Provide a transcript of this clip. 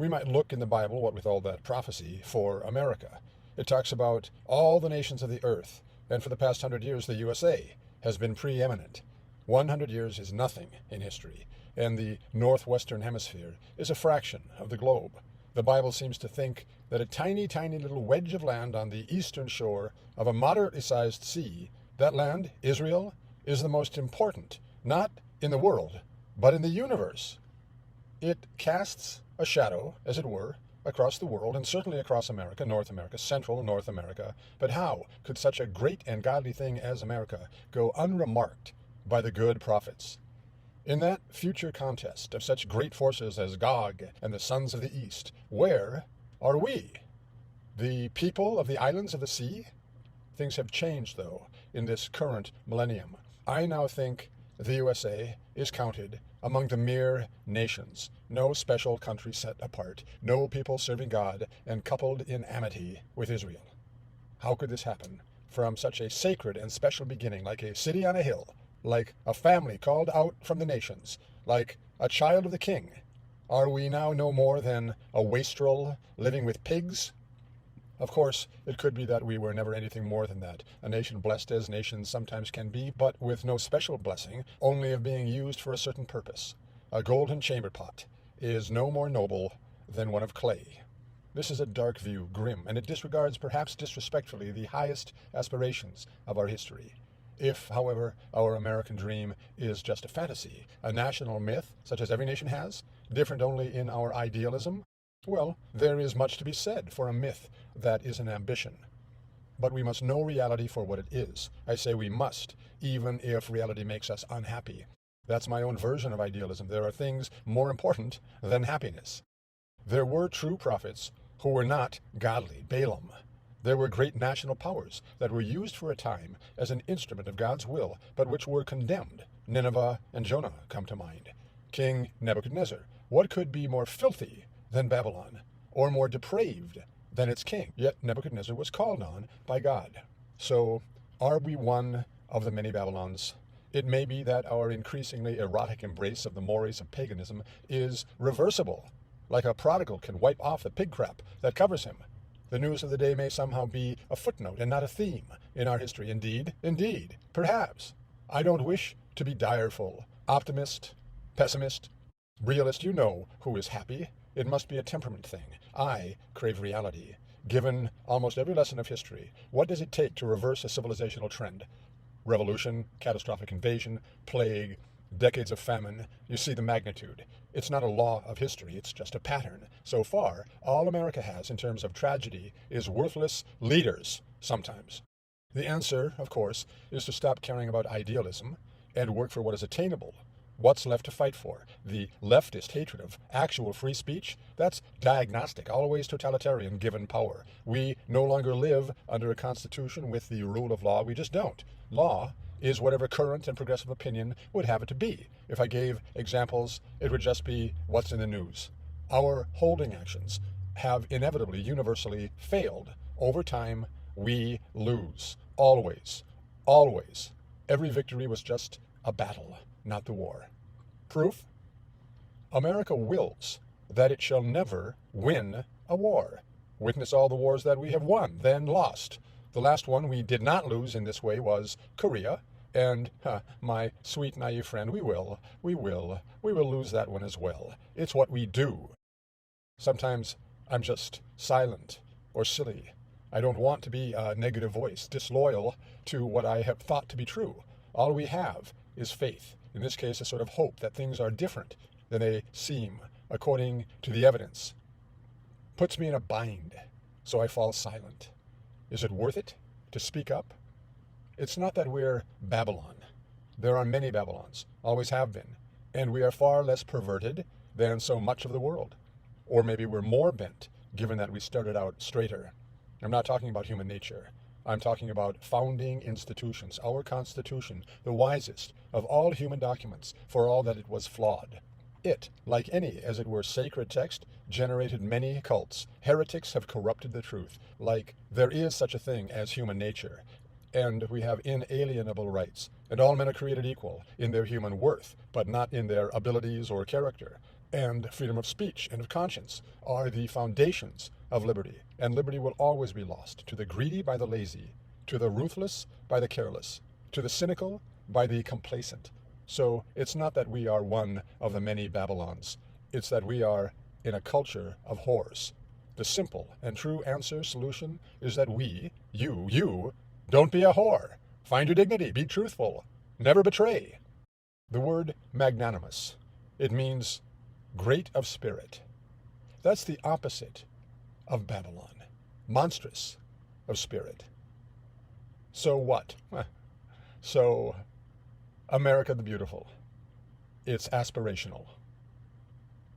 We might look in the Bible, what with all that prophecy, for America. It talks about all the nations of the earth, and for the past 100 years the USA has been preeminent. 100 years is nothing in history, and the northwestern hemisphere is a fraction of the globe. The Bible seems to think that a tiny, tiny little wedge of land on the eastern shore of a moderately sized sea, that land, Israel, is the most important, not in the world, but in the universe. It casts a shadow, as it were, across the world, and certainly across America, North America, central North America. But how could such a great and godly thing as America go unremarked by the good prophets? In that future contest of such great forces as Gog and the sons of the East, where are we? The people of the islands of the sea? Things have changed, though, in this current millennium. I now think the USA is counted among the mere nations, no special country set apart, no people serving God and coupled in amity with Israel. How could this happen from such a sacred and special beginning, like a city on a hill, like a family called out from the nations, like a child of the king? Are we now no more than a wastrel living with pigs? Of course, it could be that we were never anything more than that, a nation blessed as nations sometimes can be, but with no special blessing, only of being used for a certain purpose. A golden chamber pot is no more noble than one of clay. This is a dark view, grim, and it disregards, perhaps disrespectfully, the highest aspirations of our history. If, however, our American dream is just a fantasy, a national myth, such as every nation has, different only in our idealism, well, there is much to be said for a myth that is an ambition. But we must know reality for what it is. I say we must, even if reality makes us unhappy. That's my own version of idealism. There are things more important than happiness. There were true prophets who were not godly. Balaam. There were great national powers that were used for a time as an instrument of God's will, but which were condemned. Nineveh and Jonah come to mind. King Nebuchadnezzar. What could be more filthy than Babylon, or more depraved than its king? Yet Nebuchadnezzar was called on by God. So, are we one of the many Babylons? It may be that our increasingly erotic embrace of the mores of paganism is reversible, like a prodigal can wipe off the pig crap that covers him. The news of the day may somehow be a footnote and not a theme in our history. Indeed, perhaps. I don't wish to be direful, optimist, pessimist, realist. You know who is happy. It must be a temperament thing. I crave reality. Given almost every lesson of history, what does it take to reverse a civilizational trend? Revolution, catastrophic invasion, plague, decades of famine. You see the magnitude. It's not a law of history, it's just a pattern. So far, all America has in terms of tragedy is worthless leaders, sometimes. The answer, of course, is to stop caring about idealism and work for what is attainable. What's left to fight for? The leftist hatred of actual free speech? That's diagnostic, always totalitarian given power. We no longer live under a constitution with the rule of law. We just don't. Law is whatever current and progressive opinion would have it to be. If I gave examples, it would just be what's in the news. Our holding actions have inevitably, universally failed. Over time, we lose. Always. Always. Every victory was just a battle, not the war. Proof? America wills that it shall never win a war. Witness all the wars that we have won, then lost. The last one we did not lose in this way was Korea, and, my sweet naive friend, we will lose that one as well. It's what we do. Sometimes I'm just silent or silly. I don't want to be a negative voice, disloyal to what I have thought to be true. All we have is faith. In this case, a sort of hope that things are different than they seem, according to the evidence. Puts me in a bind, so I fall silent. Is it worth it to speak up? It's not that we're Babylon. There are many Babylons, always have been, and we are far less perverted than so much of the world. Or maybe we're more bent, given that we started out straighter. I'm not talking about human nature. I'm talking about founding institutions, our Constitution, the wisest of all human documents, for all that it was flawed. It, like any, as it were, sacred text, generated many cults. Heretics have corrupted the truth, like there is such a thing as human nature, and we have inalienable rights, and all men are created equal in their human worth, but not in their abilities or character. and freedom of speech and of conscience are the foundations of liberty, and liberty will always be lost to the greedy by the lazy, to the ruthless by the careless, to the cynical by the complacent. So it's not that we are one of the many Babylons, it's that we are in a culture of whores. The simple and true solution is that you, don't be a whore. Find your dignity, be truthful, never betray. The word magnanimous, it means great of spirit. That's the opposite of Babylon, monstrous of spirit. So what? So America the Beautiful, it's aspirational.